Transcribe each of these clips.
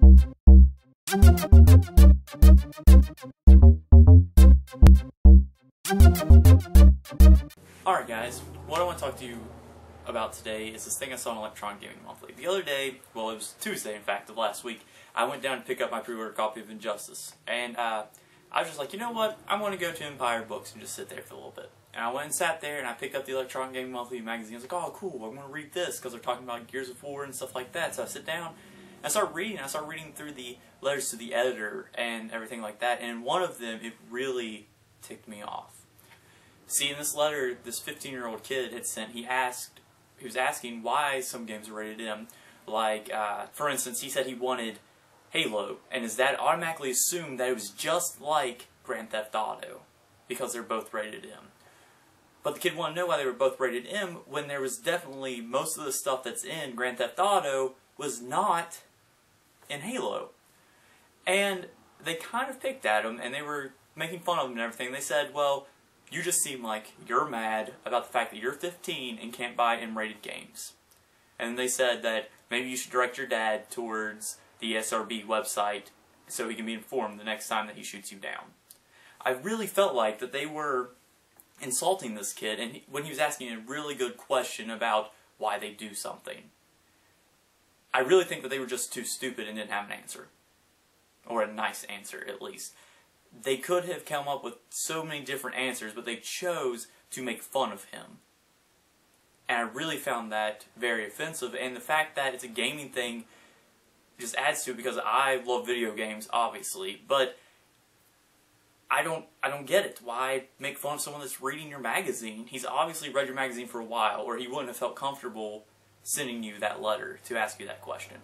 Alright guys, what I want to talk to you about today is this thing I saw on Electronic Gaming Monthly. The other day, well it was Tuesday in fact of last week, I went down to pick up my pre-order copy of Injustice. And I was just like, you know what, I want to go to Empire Books and just sit there for a little bit. And I went and sat there and I picked up the Electronic Gaming Monthly magazine. I was like, oh cool, I'm going to read this because they're talking about Gears of War and stuff like that. So I sit down and I start reading through the letters to the editor and everything like that. And one of them, it really ticked me off. See, in this letter, this 15-year-old kid had sent, he was asking why some games are rated M. Like, for instance, he said he wanted Halo, and his dad automatically assumed that it was just like Grand Theft Auto, because they're both rated M. But the kid wanted to know why they were both rated M, when there was definitely, most of the stuff that's in Grand Theft Auto was not in Halo. And they kind of picked at him, and they were making fun of him and everything. They said, well, you just seem like you're mad about the fact that you're 15 and can't buy M-rated games. And they said that maybe you should direct your dad towards the ESRB website so he can be informed the next time that he shoots you down. I really felt like that they were insulting this kid and when he was asking a really good question about why they do something. I really think that they were just too stupid and didn't have an answer. Or a nice answer, at least. They could have come up with so many different answers, but they chose to make fun of him. And I really found that very offensive, and the fact that it's a gaming thing just adds to it, because I love video games, obviously, but I don't get it. Why make fun of someone that's reading your magazine? He's obviously read your magazine for a while, or he wouldn't have felt comfortable sending you that letter to ask you that question.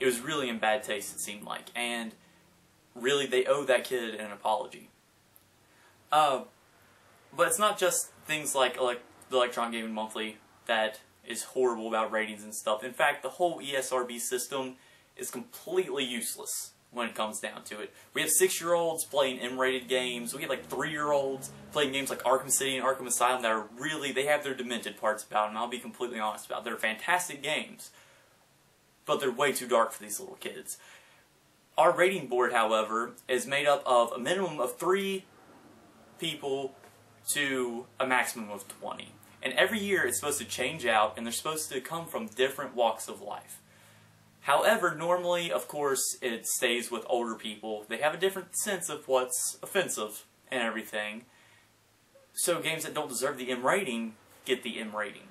It was really in bad taste, it seemed like, and really, they owe that kid an apology. But it's not just things like the Electronic Gaming Monthly that is horrible about ratings and stuff. In fact, the whole ESRB system is completely useless when it comes down to it. We have 6-year-olds playing M-rated games. We have like 3-year-olds playing games like Arkham City and Arkham Asylum that are really, they have their demented parts about them, and I'll be completely honest about it. They're fantastic games, but they're way too dark for these little kids. Our rating board, however, is made up of a minimum of 3 people to a maximum of 20. And every year it's supposed to change out, and they're supposed to come from different walks of life. However, normally, of course, it stays with older people. They have a different sense of what's offensive and everything. So games that don't deserve the M rating get the M rating.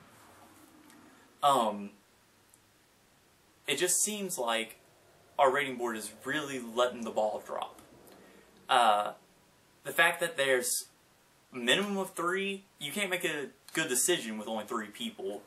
It just seems like our rating board is really letting the ball drop. The fact that there's a minimum of 3, you can't make a good decision with only 3 people,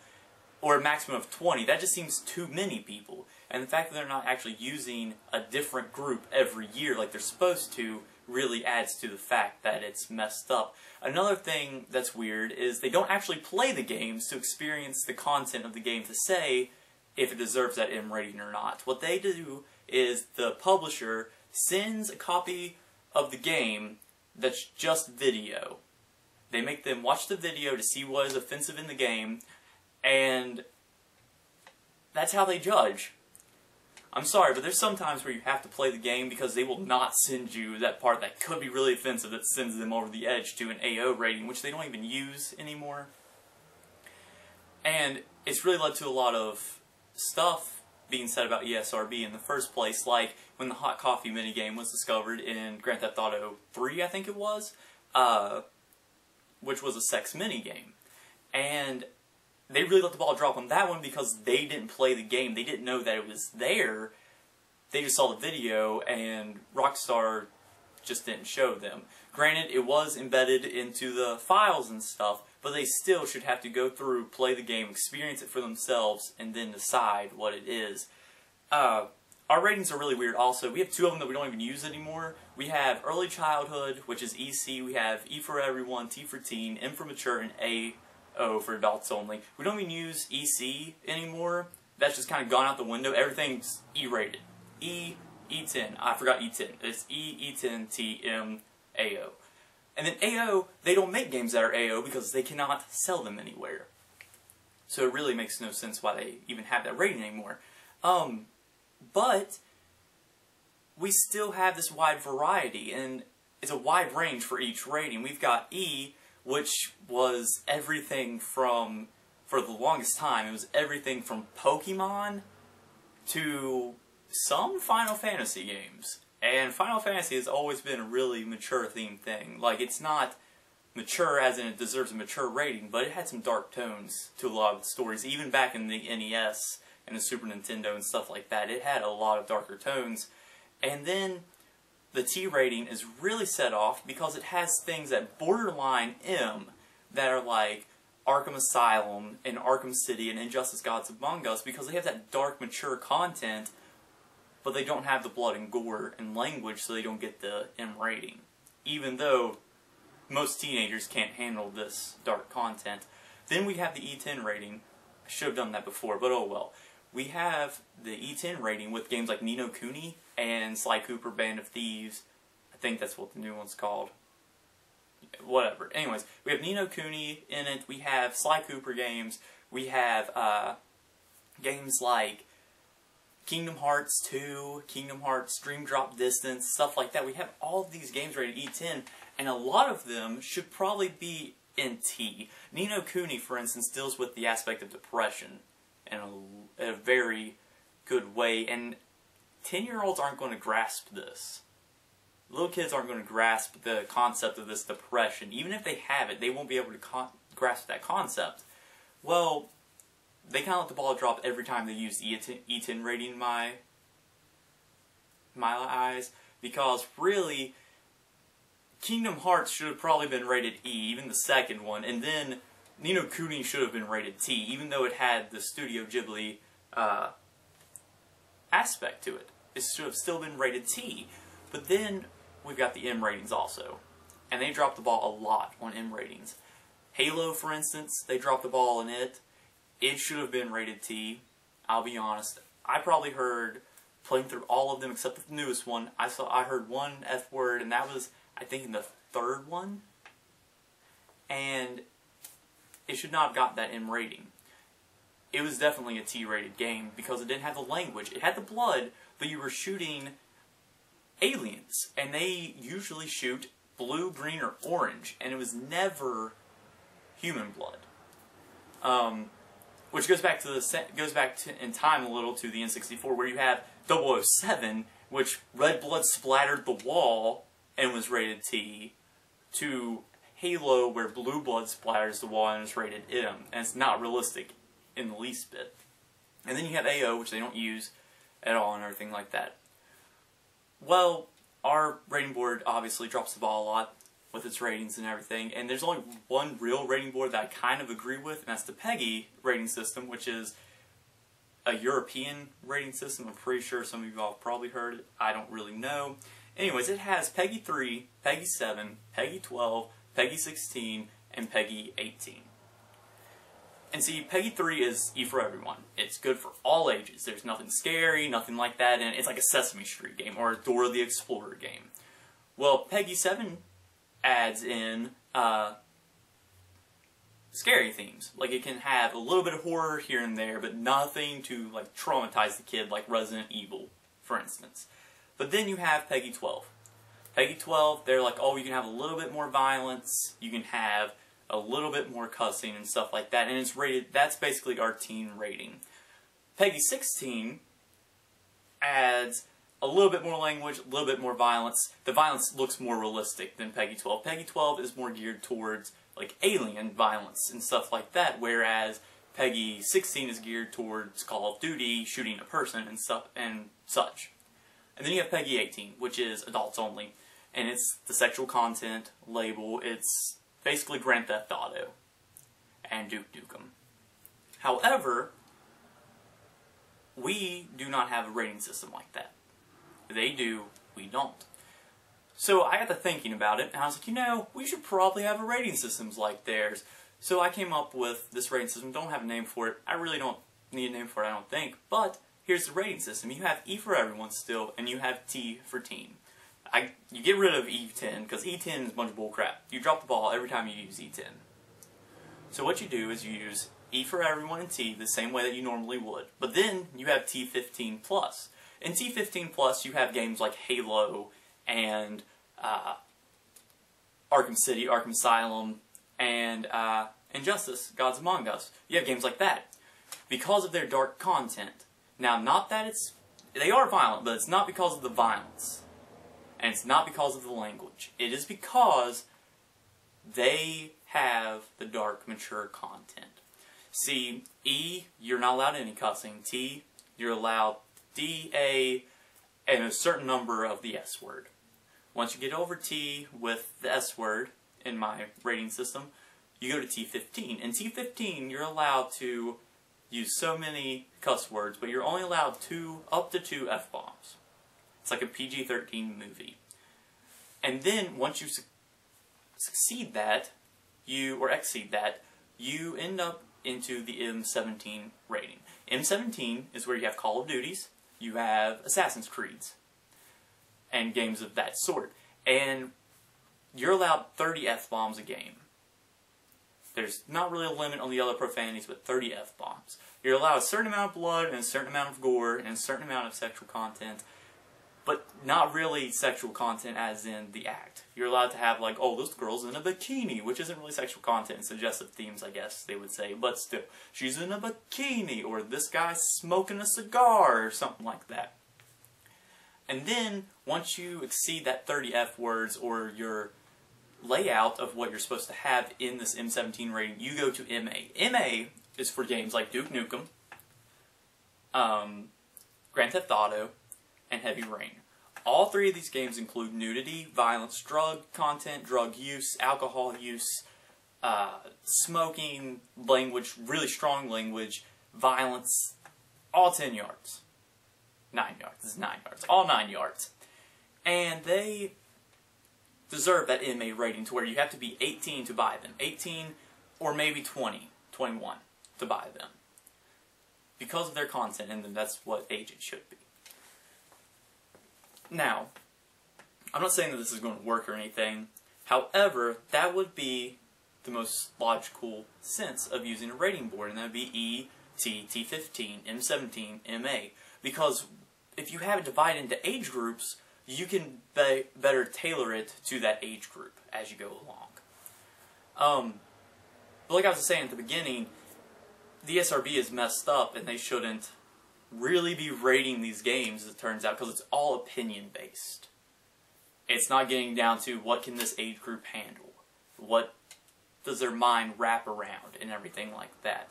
or a maximum of 20, that just seems too many people. And the fact that they're not actually using a different group every year like they're supposed to really adds to the fact that it's messed up. Another thing that's weird is they don't actually play the games to experience the content of the game to say if it deserves that M rating or not. What they do is the publisher sends a copy of the game that's just video. They make them watch the video to see what is offensive in the game, and that's how they judge. I'm sorry, but there's some times where you have to play the game because they will not send you that part that could be really offensive that sends them over the edge to an AO rating, which they don't even use anymore. And it's really led to a lot of stuff being said about ESRB in the first place, like when the hot coffee minigame was discovered in Grand Theft Auto 3, I think it was, which was a sex minigame. And they really let the ball drop on that one because they didn't play the game. They didn't know that it was there. They just saw the video, and Rockstar just didn't show them. Granted, it was embedded into the files and stuff, but they still should have to go through, play the game, experience it for themselves, and then decide what it is. Our ratings are really weird also. We have 2 of them that we don't even use anymore. We have Early Childhood, which is EC. We have E for Everyone, T for Teen, M for Mature, and AO for Adults Only. We don't even use EC anymore. That's just kind of gone out the window. Everything's E-rated. E, E10. I forgot E10. It's E, E10, T, M, AO. And then AO, they don't make games that are AO because they cannot sell them anywhere. So it really makes no sense why they even have that rating anymore. But we still have this wide variety, and it's a wide range for each rating. We've got E, which was everything from, for the longest time, it was everything from Pokemon to some Final Fantasy games. And Final Fantasy has always been a really mature-themed thing. Like, it's not mature as in it deserves a mature rating, but it had some dark tones to a lot of the stories. Even back in the NES and the Super Nintendo and stuff like that, it had a lot of darker tones. And then the T rating is really set off because it has things that borderline M that are like Arkham Asylum and Arkham City and Injustice Gods Among Us, because they have that dark, mature content, but they don't have the blood and gore and language, so they don't get the M rating. Even though most teenagers can't handle this dark content. Then we have the E10 rating. I should have done that before, but oh well. We have the E10 rating with games like Ni no Kuni and Sly Cooper Band of Thieves. I think that's what the new one's called. Whatever. Anyways, we have Ni no Kuni in it. We have Sly Cooper games. We have games like Kingdom Hearts 2, Kingdom Hearts Dream Drop Distance, stuff like that. We have all of these games rated E10, and a lot of them should probably be in T. Ni no Kuni, for instance, deals with the aspect of depression in a very good way, and 10-year-olds aren't going to grasp this. Little kids aren't going to grasp the concept of this depression. Even if they have it, they won't be able to grasp that concept. Well, they kind of let the ball drop every time they use E10 rating in my eyes, because really, Kingdom Hearts should have probably been rated E, even the second one, and then Ni no Kuni should have been rated T, even though it had the Studio Ghibli aspect to it. It should have still been rated T. But then we've got the M ratings also, and they dropped the ball a lot on M ratings. Halo, for instance, they dropped the ball in it. It should have been rated T. I'll be honest. I probably heard, playing through all of them except the newest one, I heard one F word, and that was, I think, in the third one. And it should not have got that M rating. It was definitely a T-rated game because it didn't have the language. It had the blood, but you were shooting aliens, and they usually shoot blue, green, or orange, and it was never human blood. Which goes back in time a little to the N64, where you have 007, which red blood splattered the wall and was rated T, to Halo, where blue blood splatters the wall and is rated M, and it's not realistic in the least bit. And then you have AO, which they don't use at all and everything like that. Well, our rating board obviously drops the ball a lot with its ratings and everything, and there's only one real rating board that I kind of agree with, and that's the PEGI rating system, which is a European rating system. I'm pretty sure some of you all have probably heard it. I don't really know. Anyways, it has PEGI 3, PEGI 7, PEGI 12, PEGI 16, and PEGI 18. And see, PEGI 3 is E for everyone. It's good for all ages. There's nothing scary, nothing like that, and it's like a Sesame Street game or a Dora the Explorer game. Well, PEGI 7 adds in scary themes. Like, it can have a little bit of horror here and there, but nothing to like traumatize the kid like Resident Evil, for instance. But then you have PEGI 12. PEGI 12, they're like, oh, you can have a little bit more violence, you can have a little bit more cussing and stuff like that, and it's rated, that's basically our teen rating. PEGI 16 adds a little bit more language, a little bit more violence. The violence looks more realistic than PEGI 12. PEGI 12 is more geared towards like alien violence and stuff like that, whereas PEGI 16 is geared towards Call of Duty, shooting a person and stuff and such. And then you have PEGI 18, which is adults only, and it's the sexual content label. It's basically Grand Theft Auto and Duke Nukem. However, we do not have a rating system like that. They do, we don't. So I got to thinking about it, and I was like, you know, we should probably have a rating system like theirs. So I came up with this rating system. Don't have a name for it. I really don't need a name for it, I don't think. But here's the rating system. You have E for everyone still, and you have T for teen. You get rid of E10, because E10 is a bunch of bullcrap. You drop the ball every time you use E10. So what you do is you use E for everyone and T the same way that you normally would. But then you have T15+. In T15 Plus, you have games like Halo and Arkham City, Arkham Asylum, and Injustice, Gods Among Us. You have games like that. Because of their dark content. Now, not that they are violent, but it's not because of the violence. And it's not because of the language. It is because they have the dark, mature content. See, E, you're not allowed any cussing. T, you're allowed D, A, and a certain number of the S word. Once you get over T with the S word, in my rating system, you go to T15. In T15, you're allowed to use so many cuss words, but you're only allowed up to two F-bombs. It's like a PG-13 movie. And then, once you exceed that, you end up into the M17 rating. M17 is where you have Call of Duties, you have Assassin's Creeds, and games of that sort. And you're allowed 30 F-bombs a game. There's not really a limit on the other profanities, but 30 F-bombs. You're allowed a certain amount of blood, and a certain amount of gore, and a certain amount of sexual content, but not really sexual content as in the act. You're allowed to have, like, oh, this girl's in a bikini, which isn't really sexual content, suggestive themes, I guess they would say, but still, she's in a bikini, or this guy's smoking a cigar, or something like that. And then, once you exceed that 30 F words, or your layout of what you're supposed to have in this M17 rating, you go to MA. MA is for games like Duke Nukem, Grand Theft Auto, and Heavy Rain. All three of these games include nudity, violence, drug content, drug use, alcohol use, smoking, language, really strong language, violence, all 10 yards. 9 yards. This is 9 yards. All 9 yards. And they deserve that MA rating to where you have to be 18 to buy them. 18 or maybe 20, 21 to buy them. Because of their content, and that's what age it should be. Now, I'm not saying that this is going to work or anything. However, that would be the most logical sense of using a rating board, and that would be E, T, T15, M17, MA. Because if you have it divided into age groups, you can better tailor it to that age group as you go along. But like I was saying at the beginning, the SRB is messed up, and they shouldn't really be rating these games, as it turns out, because it's all opinion-based. It's not getting down to what can this age group handle, what does their mind wrap around, and everything like that.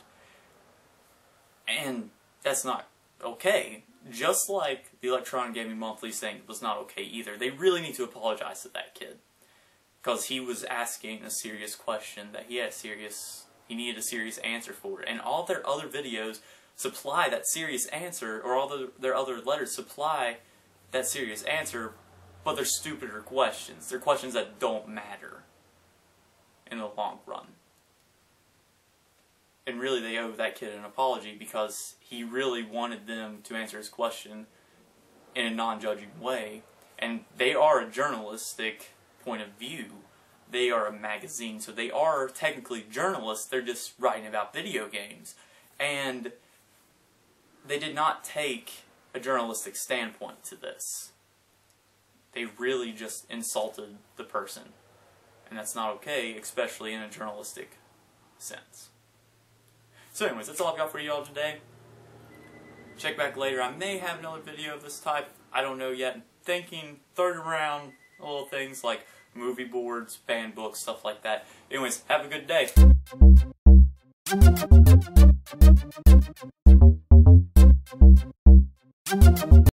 And that's not okay. Just like the Electronic Gaming Monthly saying it was not okay either. They really need to apologize to that kid. Because he was asking a serious question that he needed a serious answer for. And all their other videos supply that serious answer, or all their other letters supply that serious answer, but they're stupider questions. They're questions that don't matter in the long run. And really, they owe that kid an apology because he really wanted them to answer his question in a non-judging way. And they are a journalistic point of view. They are a magazine, so they are technically journalists. They're just writing about video games. And they did not take a journalistic standpoint to this. They really just insulted the person. And that's not okay, especially in a journalistic sense. So anyways, that's all I've got for you all today. Check back later. I may have another video of this type. I don't know yet. I'm thinking, throwing around little things like movie boards, band books, stuff like that. Anyways, have a good day.